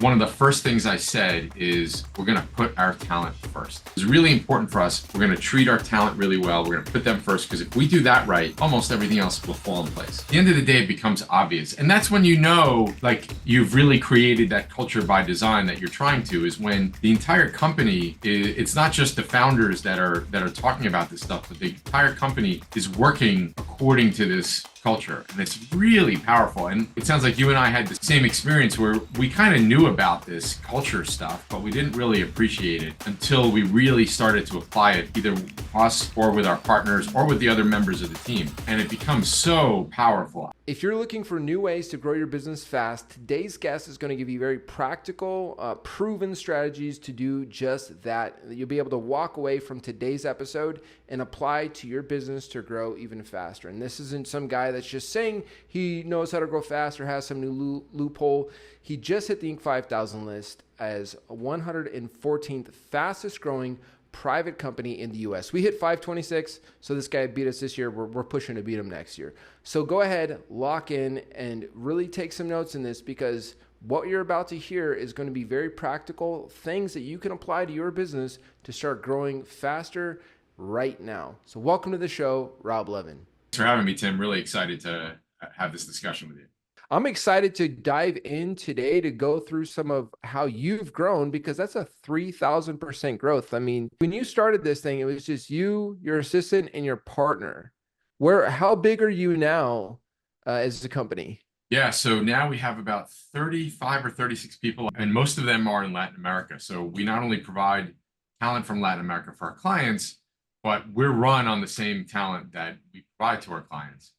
one of the first things I said is we're going to put our talent first. It's really important for us. We're going to treat our talent really well. We're going to put them first because if we do that right, almost everything else will fall in place. At the end of the day, it becomes obvious. And that's when you know, like, you've really created that culture by design that you're trying to, is when the entire company, it's not just the founders that are talking about this stuff, but the entire company is working according to this culture. And it's really powerful. And it sounds like you and I had the same experience where we kind of knew about this culture stuff, but we didn't really appreciate it until we really started to apply it, either us or with our partners or with the other members of the team. And it becomes so powerful. If you're looking for new ways to grow your business fast, today's guest is going to give you very practical, proven strategies to do just that. You'll be able to walk away from today's episode and apply to your business to grow even faster. And this isn't some guy that's just saying he knows how to grow fast or has some new loophole. He just hit the Inc. 5000 list as 114th fastest growing private company in the US. We hit 526, so this guy beat us this year. We're pushing to beat him next year. So go ahead, lock in, and really take some notes in this, because what you're about to hear is going to be very practical things that you can apply to your business to start growing faster right now. So welcome to the show, Rob Levin. Thanks for having me, Tim. Really excited to have this discussion with you. I'm excited to dive in today to go through some of how you've grown, because that's a 3,000% growth. I mean, when you started this thing, it was just you, your assistant, and your partner. How big are you now as a company? Yeah, so now we have about 35 or 36 people, and most of them are in Latin America. So we not only provide talent from Latin America for our clients, but we're run on the same talent that we provide to our clients.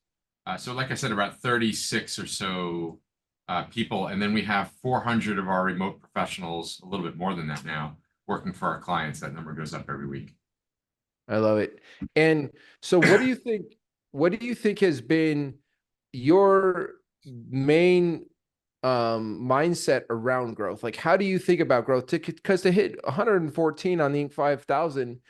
So like I said, about 36 or so people, and then we have 400 of our remote professionals, a little bit more than that now, working for our clients. That number goes up every week. I love it. And so what do you think has been your main mindset around growth? Like, how do you think about growth? Because to hit 114 on the Inc. 5000,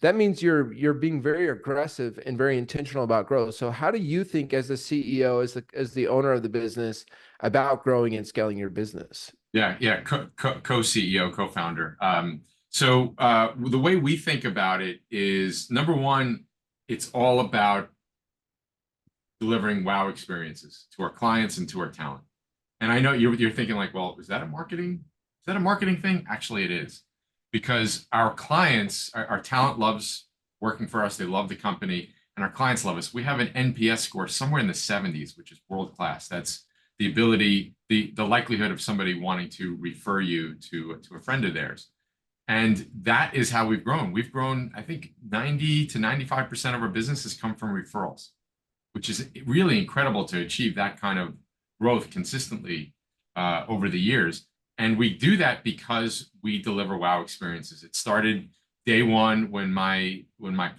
that means you're being very aggressive and very intentional about growth. So how do you think, as the CEO, as the owner of the business, about growing and scaling your business? Yeah, co-CEO, co-founder. So the way we think about it is, number one, it's all about delivering wow experiences to our clients and to our talent. And I know you're thinking like, well, is that a marketing thing? Actually, it is. Because our clients, our talent loves working for us. They love the company, and our clients love us. We have an NPS score somewhere in the 70s, which is world class. That's the ability, the likelihood of somebody wanting to refer you to a friend of theirs. And that is how we've grown. We've grown, I think 90 to 95% of our business has come from referrals, which is really incredible to achieve that kind of growth consistently over the years. And we do that because we deliver wow experiences. It started day one when my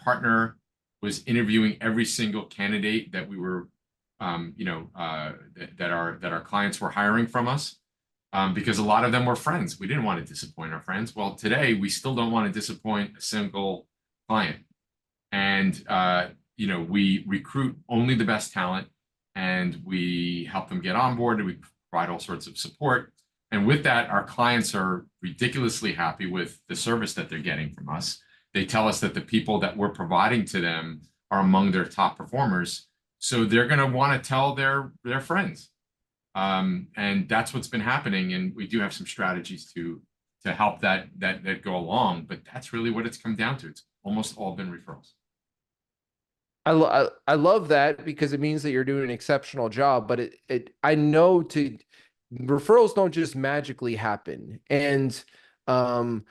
partner was interviewing every single candidate that we were, that our clients were hiring from us, because a lot of them were friends. We didn't want to disappoint our friends. Well, today we still don't want to disappoint a single client, and we recruit only the best talent, and we help them get on board, and we provide all sorts of support. And with that, our clients are ridiculously happy with the service that they're getting from us. They tell us that the people that we're providing to them are among their top performers. So they're going to want to tell their friends. And that's what's been happening. And we do have some strategies to help that go along. But that's really what it's come down to. It's almost all been referrals. I love that, because it means that you're doing an exceptional job. But I know referrals don't just magically happen. And I'm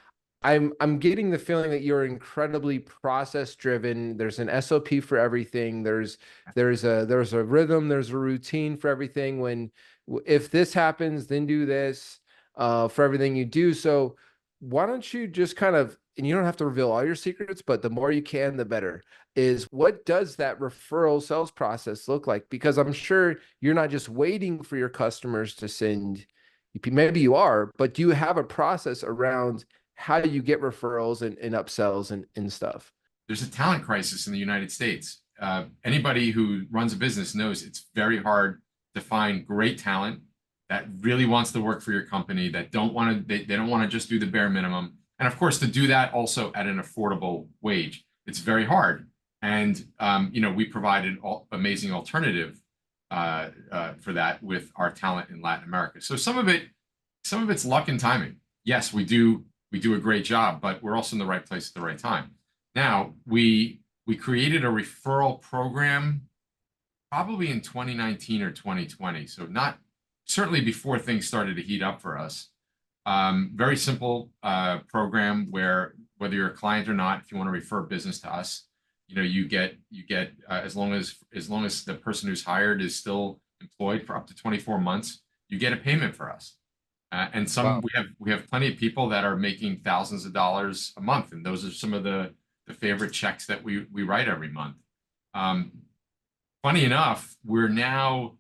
getting the feeling that you're incredibly process driven. There's an SOP for everything. There's a rhythm, there's a routine for everything. If this happens, then do this for everything you do. So why don't you just kind of, and you don't have to reveal all your secrets, but the more you can, the better, is what does that referral sales process look like? Because I'm sure you're not just waiting for your customers to send, maybe you are, but do you have a process around how do you get referrals and upsells and stuff? There's a talent crisis in the United States. Anybody who runs a business knows it's very hard to find great talent that really wants to work for your company, that don't want to, they don't want to just do the bare minimum. And of course, to do that also at an affordable wage. It's very hard. And, we provide an amazing alternative for that with our talent in Latin America. So some of it's luck and timing. Yes, we do a great job, but we're also in the right place at the right time. Now, we created a referral program probably in 2019 or 2020. So not certainly before things started to heat up for us. Very simple program where whether you're a client or not, if you want to refer business to us, you get as long as the person who's hired is still employed for up to 24 months, you get a payment for us. And Wow. we have plenty of people that are making thousands of dollars a month, and those are some of the favorite checks that we write every month. Um, Funny enough, we're now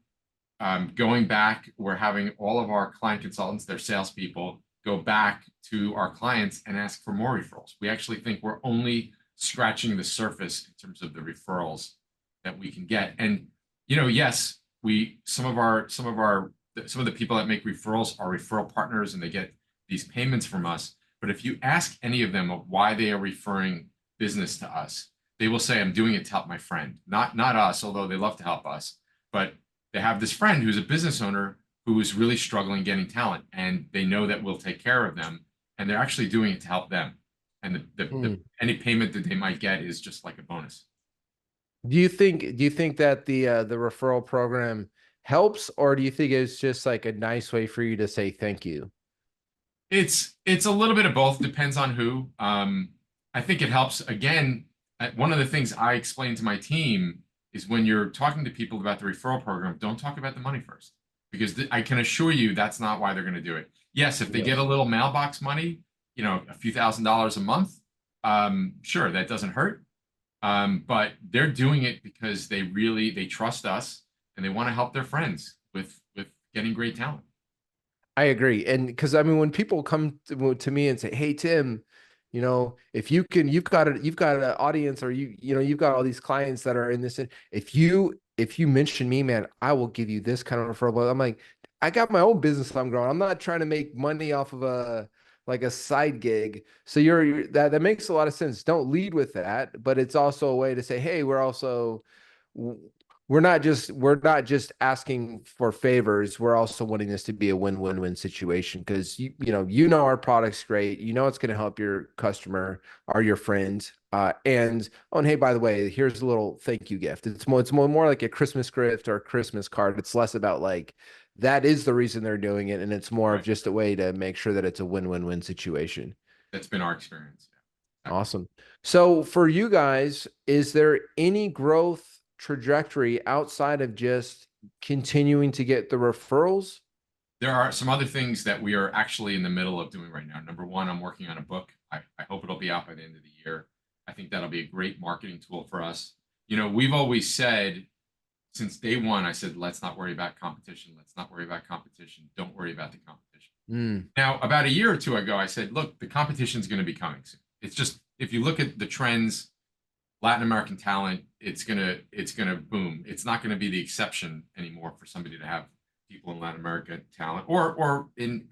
going back. We're having all of our client consultants, their salespeople, go back to our clients and ask for more referrals. We actually think we're only scratching the surface in terms of the referrals that we can get. And yes, some of the people that make referrals are referral partners, and they get these payments from us. But if you ask any of them of why they are referring business to us, they will say, I'm doing it to help my friend, not us, although they love to help us. But they have this friend who's a business owner who is really struggling getting talent, and they know that we'll take care of them, and they're actually doing it to help them. And any payment that they might get is just like a bonus. Do you think that the referral program helps, or do you think it's just like a nice way for you to say thank you? It's a little bit of both, depends on who. I think it helps. Again, one of the things I explain to my team is when you're talking to people about the referral program, don't talk about the money first, because I can assure you that's not why they're going to do it. Yes, if they get a Yes. little mailbox money, a few $1,000s a month, sure, that doesn't hurt. But they're doing it because they trust us, and they want to help their friends with getting great talent. I agree. And because I mean, when people come to me and say, "Hey, Tim, if you can, you've got an audience, or you've got all these clients that are in this. If you mention me, man, I will give you this kind of referral." I'm like, I got my own business I'm growing. I'm not trying to make money off of a side gig. So that makes a lot of sense. Don't lead with that, but it's also a way to say, "Hey, we're not just asking for favors. We're also wanting this to be a win-win-win situation, because our product's great. It's going to help your customer or your friend. And hey, by the way, here's a little thank you gift. It's more like a Christmas gift or a Christmas card. It's less about like that is the reason they're doing it, and it's more of Right. just a way to make sure that it's a win-win-win situation. That's been our experience. Yeah. Awesome. So for you guys, is there any growth trajectory outside of just continuing to get the referrals? There are some other things that we are actually in the middle of doing right now. Number one, I'm working on a book. I hope it'll be out by the end of the year. I think that'll be a great marketing tool for us. We've always said since day one, I said, let's not worry about competition. Let's not worry about competition. Don't worry about the competition. Mm, Now, about a year or two ago, I said, look, the competition is going to be coming soon. It's just, if you look at the trends, Latin American talent, it's gonna boom. It's not going to be the exception anymore for somebody to have people in Latin America talent, or in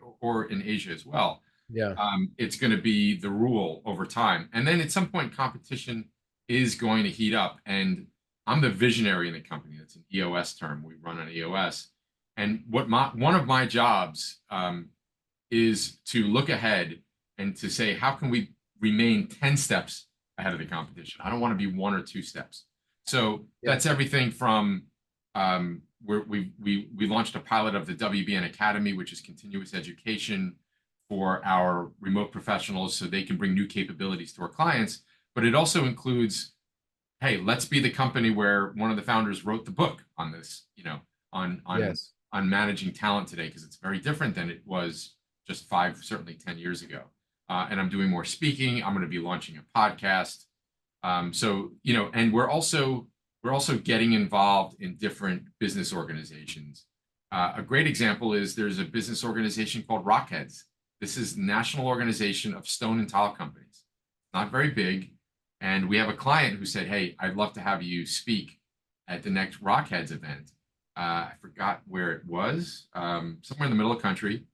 Asia as well. yeah. It's going to be the rule over time, and then at some point, competition is going to heat up. And I'm the visionary in the company. That's an EOS term. We run on EOS, and one of my jobs is to look ahead and to say, how can we remain 10 steps ahead of the competition? I don't want to be 1 or 2 steps. So Yeah. that's everything from we launched a pilot of the WBN Academy, which is continuous education for our remote professionals so they can bring new capabilities to our clients. But it also includes, hey, let's be the company where one of the founders wrote the book on this, on Yes. managing talent today, because it's very different than it was just 5, certainly 10 years ago. And I'm doing more speaking. I'm going to be launching a podcast. And we're also getting involved in different business organizations. A great example is there's a business organization called Rockheads. This is National Organization of Stone and Tile Companies. Not very big. And we have a client who said, hey, I'd love to have you speak at the next Rockheads event. I forgot where it was, somewhere in the middle of the country.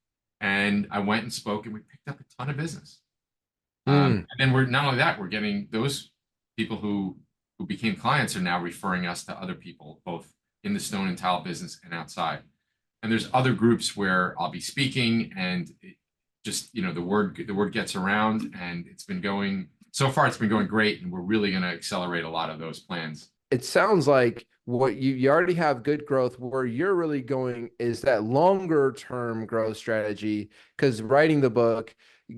And I went and spoke, and we picked up a ton of business. Mm. And then we're not only that, we're getting those people who became clients are now referring us to other people, both in the stone and tile business and outside. And there's other groups where I'll be speaking, and it just the word gets around, and it's been going so far. It's been going great, and we're really going to accelerate a lot of those plans. It sounds like what you already have good growth. Where you're really going is that longer term growth strategy, because writing the book,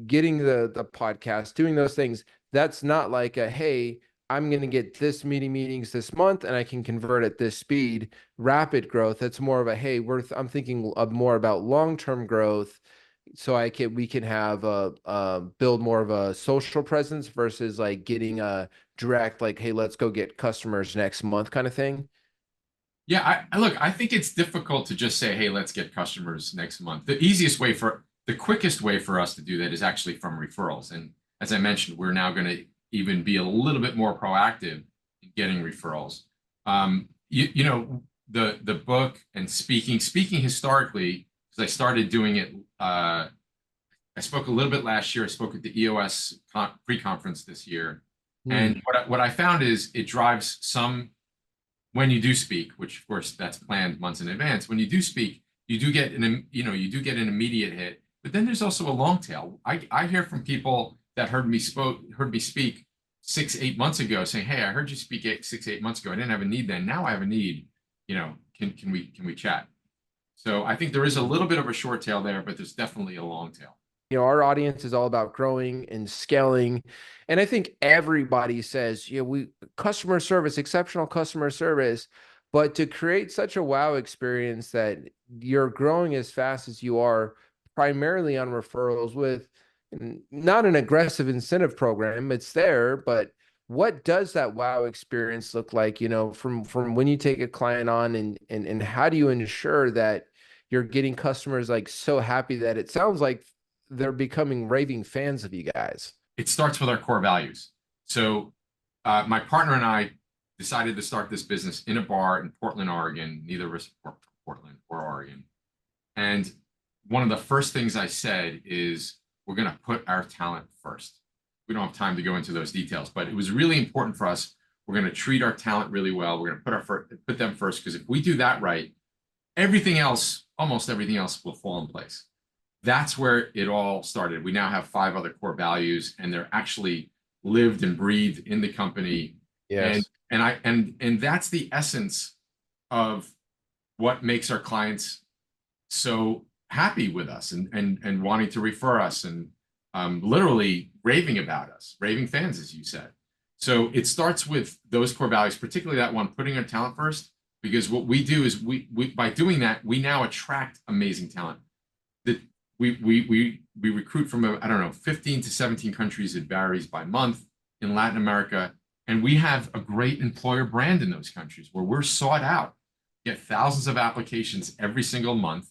getting the podcast, doing those things, that's not like a, hey, I'm going to get this many meetings this month and I can convert at this speed, rapid growth. That's more of a, hey, I'm thinking of more about long-term growth, so we can have build more of a social presence versus like getting a direct, like, hey, let's go get customers next month kind of thing. Yeah, I look, I think it's difficult to just say, hey, let's get customers next month. The quickest way for us to do that is actually from referrals. And as I mentioned, we're now going to even be a little bit more proactive in getting referrals. The book and speaking historically, because I started doing it, I spoke a little bit last year. I spoke at the EOS pre-conference this year. Hmm. And what I found is it drives some when you do speak, which of course that's planned months in advance. When you do speak, you do get an immediate hit, but then there's also a long tail. I hear from people that heard me speak 6, 8 months ago, saying, "Hey, I heard you speak 6, 8 months ago. I didn't have a need then. Now I have a need. Can we chat?" So I think there is a little bit of a short tail there, but there's definitely a long tail. Our audience is all about growing and scaling. And I think everybody says, we customer service, exceptional customer service. But to create such a wow experience that you're growing as fast as you are, primarily on referrals with not an aggressive incentive program, it's there, but what does that wow experience look like, from when you take a client on, and how do you ensure that you're getting customers like so happy that it sounds like they're becoming raving fans of you guys? It starts with our core values. So my partner and I decided to start this business in a bar in Portland, Oregon. Neither of us are from Portland or Oregon. And one of the first things I said is, we're going to put our talent first. We don't have time to go into those details, but it was really important for us. We're going to treat our talent really well. We're going to put them first, because if we do that right, everything else, almost everything else, will fall in place. That's where it all started. We now have 5 other core values, and they're actually lived and breathed in the company. And Yes. and that's the essence of what makes our clients so happy with us, and wanting to refer us, and literally raving about us, raving fans, as you said. So it starts with those core values, particularly that one, putting our talent first, because what we do is we by doing that, we now attract amazing talent. That we recruit from, I don't know, 15 to 17 countries. It varies by month in Latin America. And we have a great employer brand in those countries where we're sought out, get thousands of applications every single month.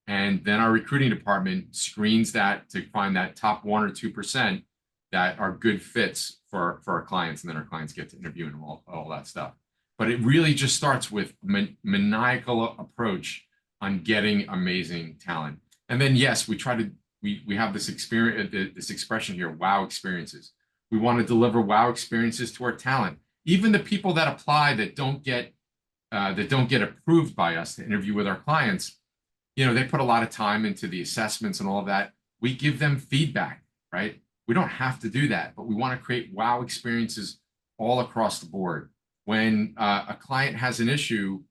And then our recruiting department screens that to find that top 1 or 2% that are good fits for our clients. And then our clients get to interview and all that stuff. But it really just starts with maniacal approach on getting amazing talent. And then, yes, we have this experience, this expression here, wow experiences. We want to deliver wow experiences to our talent. Even the people that apply that don't get approved by us to interview with our clients, they put a lot of time into the assessments and all of that. We give them feedback, right? We don't have to do that, but we want to create wow experiences all across the board. When a client has an issue,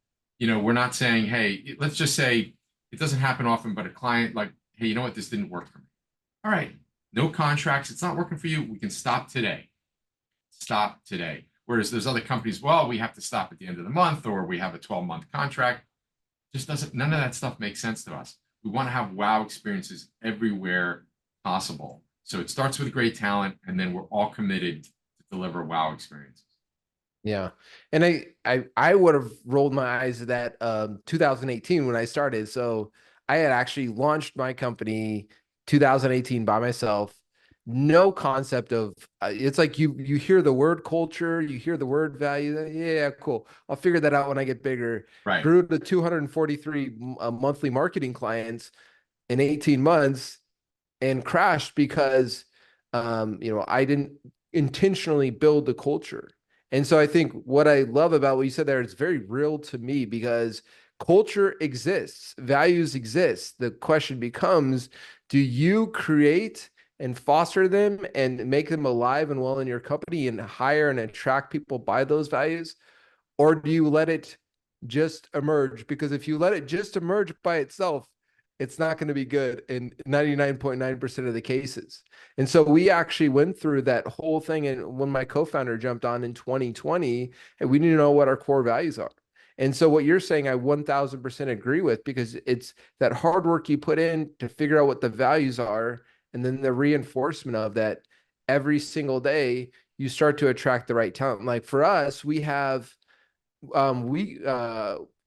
we're not saying, hey, let's just say it doesn't happen often, but a client like, hey, you know what, this didn't work for me. All right, no contracts. It's not working for you. We can stop today. Stop today. Whereas there's other companies, well, we have to stop at the end of the month, or we have a 12-month contract. Just doesn't, none of that stuff makes sense to us. We want to have wow experiences everywhere possible. So it starts with great talent, and then we're all committed to deliver wow experiences. Yeah. And I would have rolled my eyes at that 2018 when I started. So I had actually launched my company 2018 by myself. no concept of it's like you hear the word culture, you hear the word value. Yeah, cool. I'll figure that out when I get bigger. Right. Grew to 243 monthly marketing clients in 18 months and crashed because I didn't intentionally build the culture. And so I think what I love about what you said there, it's very real to me because culture exists, values exist. The question becomes, do you create and foster them and make them alive and well in your company and hire and attract people by those values? Or do you let it just emerge? Because if you let it just emerge by itself, it's not going to be good in 99.9% of the cases. And so we actually went through that whole thing. And when my co-founder jumped on in 2020, and we need to know what our core values are. And so what you're saying, I 1000% agree with, because it's that hard work you put in to figure out what the values are. And then the reinforcement of that every single day, you start to attract the right talent. Like for us, we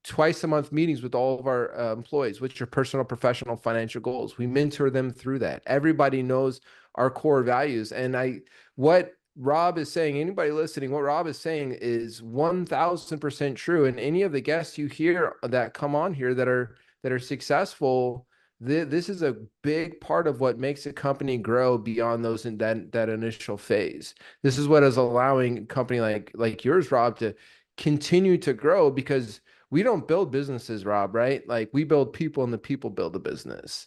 twice a month meetings with all of our employees, which are personal, professional, financial goals. We mentor them through that. Everybody knows our core values. And what Rob is saying, anybody listening, what Rob is saying is 1000% true. And any of the guests you hear that come on here that are successful, this is a big part of what makes a company grow beyond those in that initial phase. This is what is allowing a company like yours, Rob, to continue to grow, because we don't build businesses, Rob, right? Like we build people and the people build a business.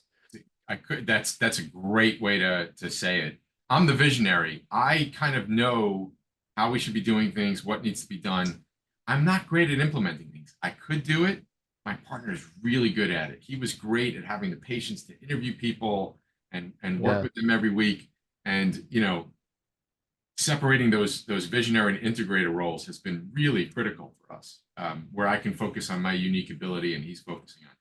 That's a great way to say it. I'm the visionary. I kind of know how we should be doing things, what needs to be done. I'm not great at implementing things. I could do it. My partner is really good at it. He was great at having the patience to interview people and work Yeah. with them every week. And separating those visionary and integrator roles has been really critical for us, where I can focus on my unique ability and he's focusing on his.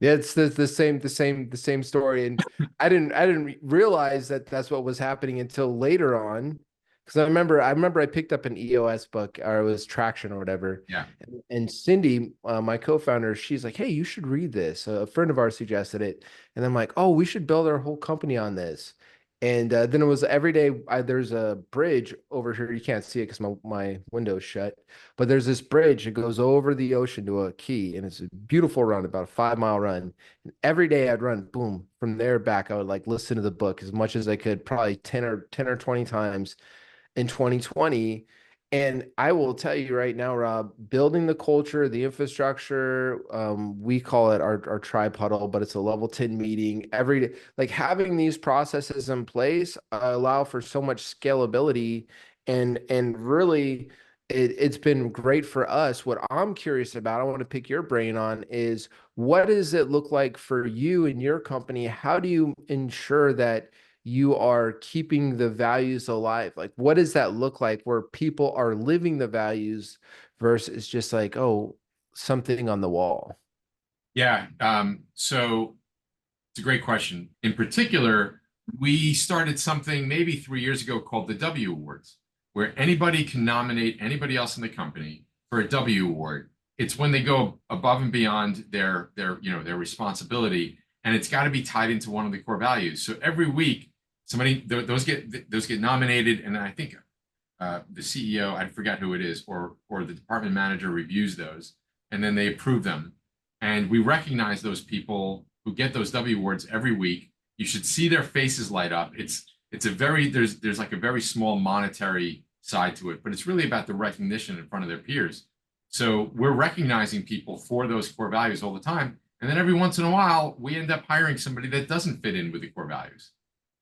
Yeah, it's the same story. And I didn't realize that that's what was happening until later on. Because I remember I picked up an EOS book, or it was Traction or whatever. Yeah. And Cindy, my co-founder, she's like, "Hey, you should read this." A friend of ours suggested it, and I'm like, "Oh, we should build our whole company on this." And then it was every day. There's a bridge over here. You can't see it because my window's shut. But there's this bridge that goes over the ocean to a key, and it's a beautiful run, about a 5 mile run. And every day I'd run, boom, from there back. I would like listen to the book as much as I could, probably 10 or 20 times in 2020. And I will tell you right now, Rob, building the culture, the infrastructure, we call it our tribe huddle, but it's a level 10 meeting every day. Like having these processes in place allow for so much scalability, and really it's been great for us. What I'm curious about, I want to pick your brain on, is what does it look like for you and your company? How do you ensure that you are keeping the values alive? Like, what does that look like where people are living the values versus just like, oh, something on the wall? Yeah. So it's a great question. In particular, we started something maybe 3 years ago called the W Awards, where anybody can nominate anybody else in the company for a W Award. It's when they go above and beyond their responsibility, and it's got to be tied into one of the core values. So every week, those get nominated, and I think the CEO, I forgot who it is, or the department manager reviews those, and then they approve them. And we recognize those people who get those W awards every week. You should see their faces light up. It's a very there's like a very small monetary side to it, but it's really about the recognition in front of their peers. So we're recognizing people for those core values all the time. And then every once in a while, we end up hiring somebody that doesn't fit in with the core values.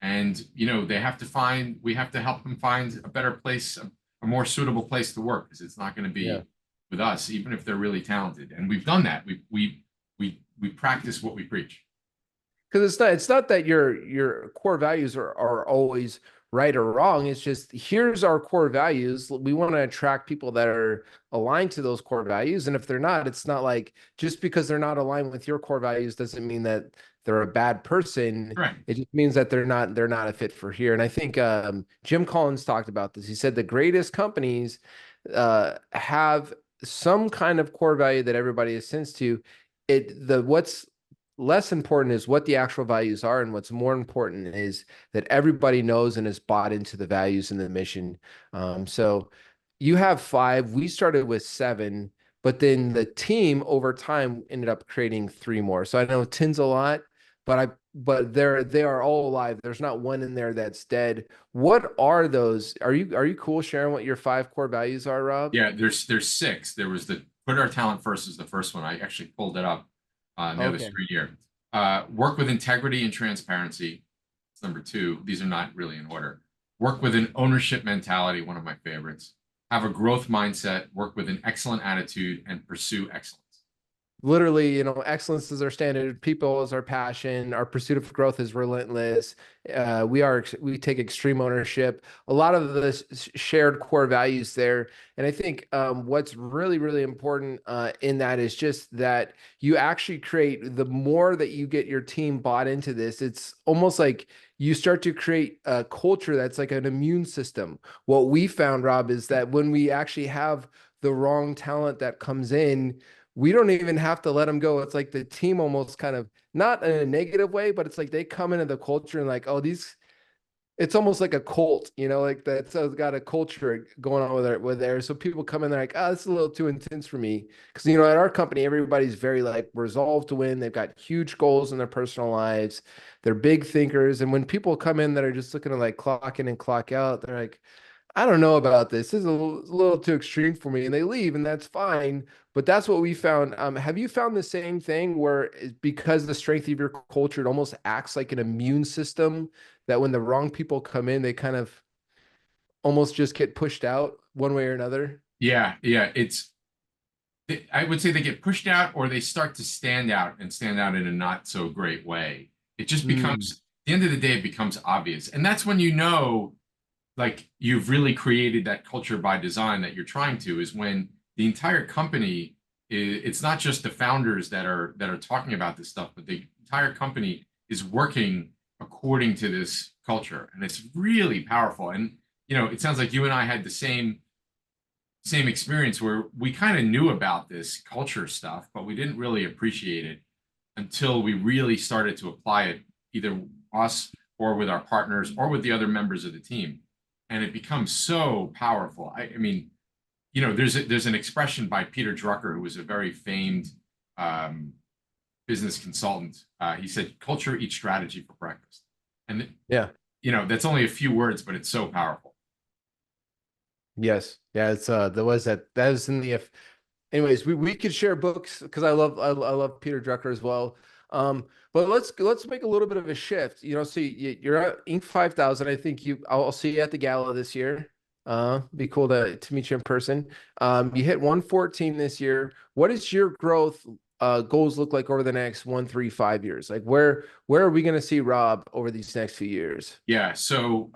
And we have to help them find a better place, a more suitable place to work, because it's not going to Yeah. be with us, even if they're really talented. And we've done that. We practice what we preach. Because it's not that your core values are always right or wrong. It's just, here's our core values. We want to attract people that are aligned to those core values. And if they're not, it's not like just because they're not aligned with your core values doesn't mean that they're a bad person. Right. It just means that they're not a fit for here. And I think Jim Collins talked about this. He said the greatest companies have some kind of core value that everybody assents to. What's less important is what the actual values are, and what's more important is that everybody knows and is bought into the values and the mission. So you have 5. We started with 7, but then the team over time ended up creating 3 more. So I know 10's a lot, but they are all alive. There's not one in there that's dead. What are those? Are you cool sharing what your 5 core values are, Rob? Yeah, there's 6. There was the put our talent first is the first one. I actually pulled it up. The other Okay. 3 here. Work with integrity and transparency. It's number 2. These are not really in order. Work with an ownership mentality, one of my favorites. Have a growth mindset, work with an excellent attitude, and pursue excellence. Literally, excellence is our standard, people is our passion, our pursuit of growth is relentless. We take extreme ownership, a lot of the shared core values there. And I think what's really, really important in that is just that you actually create, the more that you get your team bought into this, it's almost like you start to create a culture that's like an immune system. What we found, Rob, is that when we actually have the wrong talent that comes in, we don't even have to let them go. It's like the team almost kind of, not in a negative way, but it's like they come into the culture and like, oh, it's almost like a cult, like that's got a culture going on with there. So people come in, they're like, oh, this is a little too intense for me. Because, at our company, everybody's very like resolved to win. They've got huge goals in their personal lives. They're big thinkers. And when people come in that are just looking to like clock in and clock out, they're like, I don't know about this. This is a little too extreme for me. And they leave, and that's fine. But that's what we found. Have you found the same thing where because the strength of your culture, it almost acts like an immune system that when the wrong people come in, they kind of almost just get pushed out one way or another? Yeah, yeah. I would say they get pushed out or they start to stand out and stand out in a not so great way. It just Mm, becomes, at the end of the day, it becomes obvious. And that's when you know, like, you've really created that culture by design that you're trying to, is when the entire company it's not just the founders that are talking about this stuff, but the entire company is working according to this culture. And it's really powerful. And, it sounds like you and I had the same experience where we kind of knew about this culture stuff, but we didn't really appreciate it until we really started to apply it, either us or with our partners or with the other members of the team. And it becomes so powerful. I mean, there's an expression by Peter Drucker, who was a very famed um, business consultant. He said, "Culture eats strategy for breakfast," and yeah. that's only a few words, but it's so powerful. Yes. Yeah. It's there was that was in the anyways, we could share books because I love Peter Drucker as well. But let's make a little bit of a shift. So you're at Inc. 5000. I think I'll see you at the gala this year. Be cool to meet you in person. You hit 114 this year. What does your growth goals look like over the next 1, 3, 5 years? Like where are we going to see Rob over these next few years? Yeah. So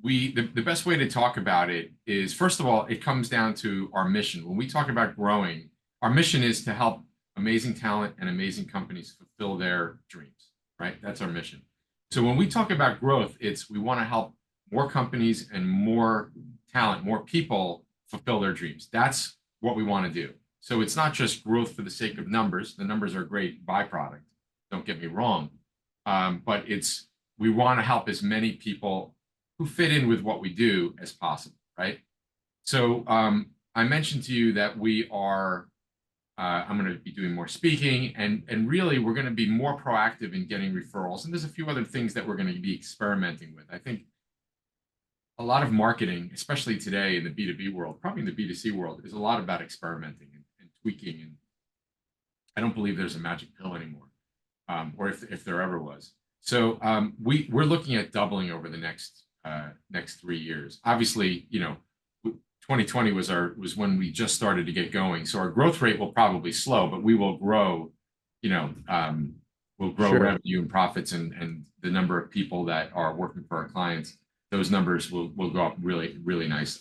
the best way to talk about it is, first of all, it comes down to our mission. When we talk about growing, our mission is to help amazing talent and amazing companies fulfill their dreams, right? That's our mission. So when we talk about growth, it's we want to help more companies and more talent, more people fulfill their dreams. That's what we want to do. So it's not just growth for the sake of numbers. The numbers are a great byproduct. Don't get me wrong. But we want to help as many people who fit in with what we do as possible, right? So I mentioned to you that I'm going to be doing more speaking, and really we're going to be more proactive in getting referrals. And there's a few other things that we're going to be experimenting with. I think a lot of marketing, especially today in the B2B world, probably in the B2C world, is a lot about experimenting and tweaking. And I don't believe there's a magic pill anymore, or if there ever was. So we're looking at doubling over the next 3 years. Obviously, 2020 was when we just started to get going. So our growth rate will probably slow, but we will grow. We'll grow Sure. revenue and profits, and the number of people that are working for our clients. Those numbers will go up really, really nicely.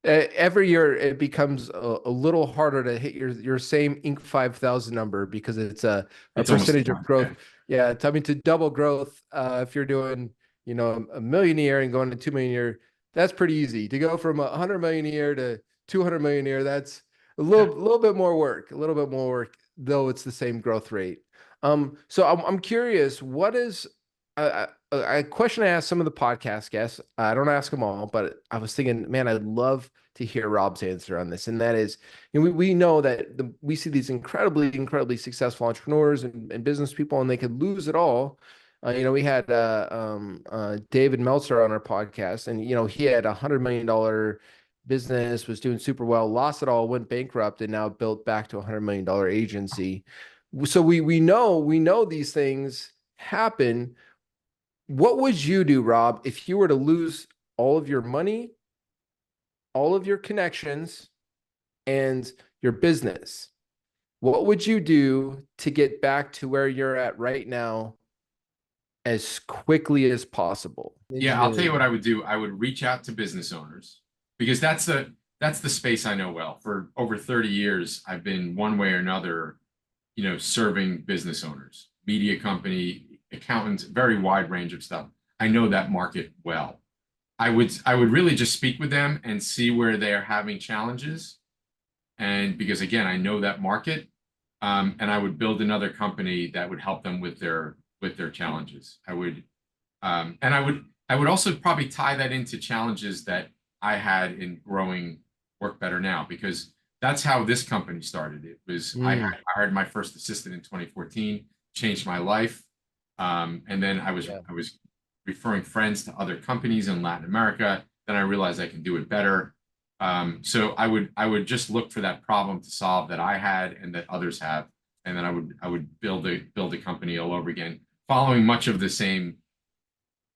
Every year it becomes a little harder to hit your same Inc. 5000 number because it's a It's almost percentage of growth. yeah. Yeah, I mean to double growth, if you're doing, a million a year and going to 2 million a year, that's pretty easy. To go from 100 million a year to 200 million a year, that's a little bit more work, though it's the same growth rate. So I'm curious, what is a question I asked some of the podcast guests. I don't ask them all, but I was thinking, man, I'd love to hear Rob's answer on this. And that is, we know that we see these incredibly successful entrepreneurs and business people, and they could lose it all. We had David Meltzer on our podcast, and he had $100 million business, was doing super well, lost it all, went bankrupt, and now built back to $100 million agency. So we know these things happen. What would you do, Rob, if you were to lose all of your money, all of your connections, and your business? What would you do to get back to where you're at right now as quickly as possible? Yeah, I'll tell you what I would do. I would reach out to business owners because that's the space I know well. For over 30 years, I've been one way or another, serving business owners, media company, accountants, very wide range of stuff. I know that market well. I would really just speak with them and see where they're having challenges. And because again, I know that market, and I would build another company that would help them with their challenges. I would also probably tie that into challenges that I had in growing Work Better Now, because that's how this company started. It was I hired my first assistant in 2014, changed my life, and then I was referring friends to other companies in Latin America. Then I realized I can do it better. So I would just look for that problem to solve that I had and that others have, and then I would build a company all over again, following much of the same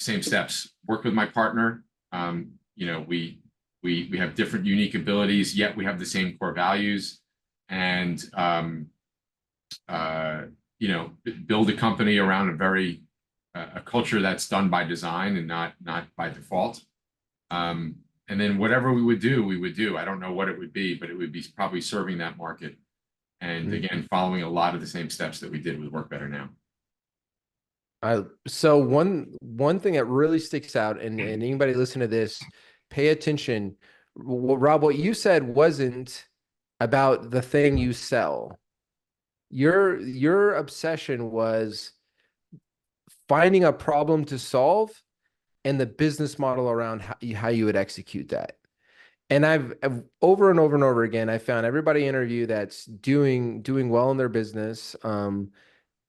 steps. Work with my partner. We have different unique abilities, yet we have the same core values, and build a company around a culture that's done by design and not by default. And then whatever we would do. I don't know what it would be, but it would be probably serving that market. And again, following a lot of the same steps that we did with Work Better Now. So one thing that really sticks out, and anybody listen to this, pay attention. Rob, what you said wasn't about the thing you sell. Your obsession was finding a problem to solve and the business model around how you would execute that. And I've over and over and over again, I found everybody interview that's doing well in their business,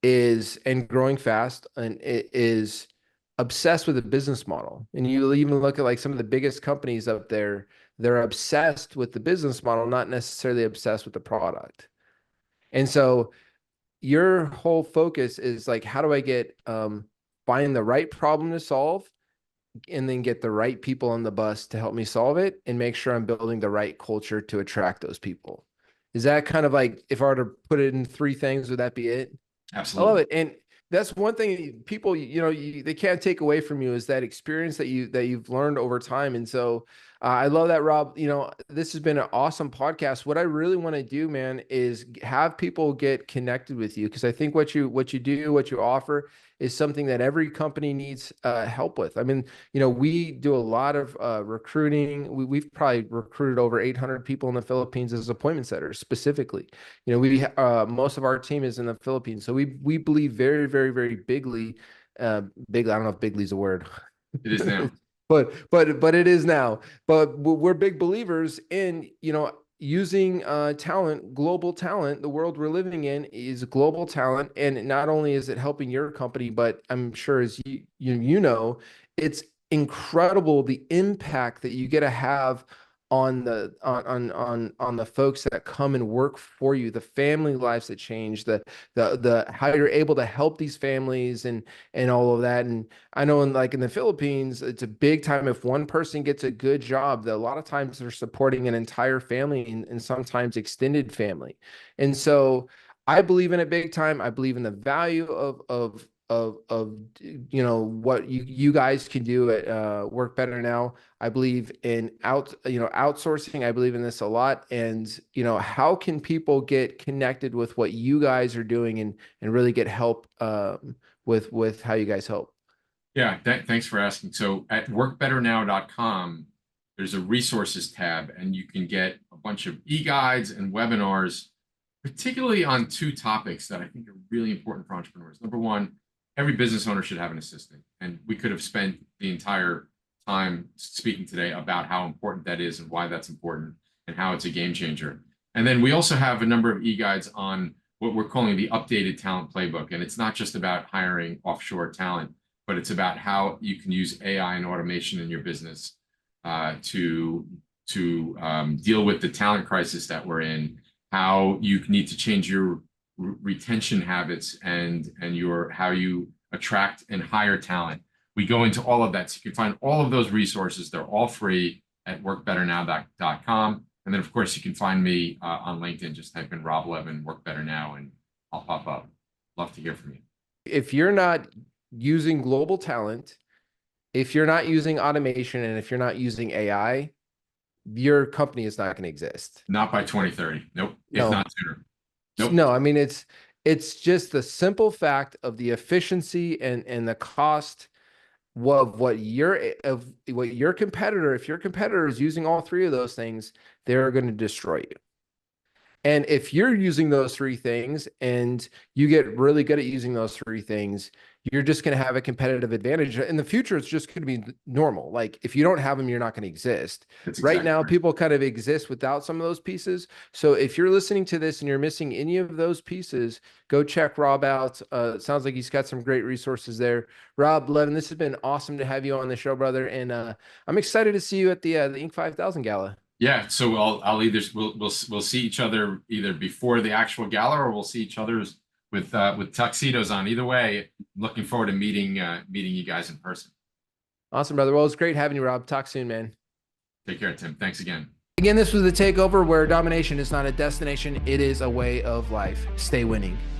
is and growing fast, and it is obsessed with the business model. And you even look at like some of the biggest companies up there, they're obsessed with the business model, not necessarily obsessed with the product. And so your whole focus is like, how do I get find the right problem to solve, and then get the right people on the bus to help me solve it, and make sure I'm building the right culture to attract those people. Is that kind of like, if I were to put it in three things, would that be it? I love Absolutely. it. And that's one thing people, they can't take away from you, is that experience that you've learned over time. And so I love that, Rob. This has been an awesome podcast. What I really want to do, man, is have people get connected with you, because I think what you do, what you offer, is something that every company needs help with. I mean, we do a lot of recruiting. We've probably recruited over 800 people in the Philippines as appointment setters specifically. Most of our team is in the Philippines, so we believe very, very, very bigly. Big. I don't know if bigly is a word. It is now. But it is now. But we're big believers in using talent, global talent. The world we're living in is global talent, and not only is it helping your company, but I'm sure, as it's incredible the impact that you get to have on the folks that come and work for you, the family lives that change, the how you're able to help these families and all of that. And I know in the Philippines, it's a big time. If one person gets a good job, that a lot of times they're supporting an entire family, and sometimes extended family. And so I believe in it big time. I believe in the value of what you guys can do at Work Better Now. I believe in outsourcing. I believe in this a lot. And how can people get connected with what you guys are doing, and really get help with how you guys help? Yeah, thanks for asking. So at workbetternow.com, there's a resources tab, and you can get a bunch of e-guides and webinars particularly on two topics that I think are really important for entrepreneurs. Number one, every business owner should have an assistant. And we could have spent the entire time speaking today about how important that is and why that's important and how it's a game changer. And then we also have a number of e-guides on what we're calling the updated talent playbook. And it's not just about hiring offshore talent, but it's about how you can use AI and automation in your business to deal with the talent crisis that we're in, how you need to change your retention habits and your how you attract and hire talent. We go into all of that. So you can find all of those resources. They're all free at workbetternow.com. And then, of course, you can find me on LinkedIn. Just type in Rob Levin, Work Better Now, and I'll pop up. Love to hear from you. If you're not using global talent, if you're not using automation, and if you're not using AI, your company is not going to exist. Not by 2030. Nope. No. If not sooner. Nope. No, I mean, it's just the simple fact of the efficiency and the cost of what your competitor, if your competitor is using all three of those things, they're going to destroy you. And if you're using those three things and you get really good at using those three things, you're just going to have a competitive advantage. In the future, it's just going to be normal. Like if you don't have them, you're not going to exist. Right now, people kind of exist without some of those pieces. So if you're listening to this and you're missing any of those pieces, go check Rob out. It sounds like he's got some great resources there. Rob Levin, this has been awesome to have you on the show, brother. And I'm excited to see you at the Inc. 5000 Gala. Yeah, so I'll either we'll see each other either before the actual gala or we'll see each other's with tuxedos on. Either way, looking forward to meeting you guys in person. Awesome, brother. Well, it's great having you, Rob. Talk soon, man. Take care, Tim. Thanks again. Again, this was the Takeover, where domination is not a destination, it is a way of life. Stay winning.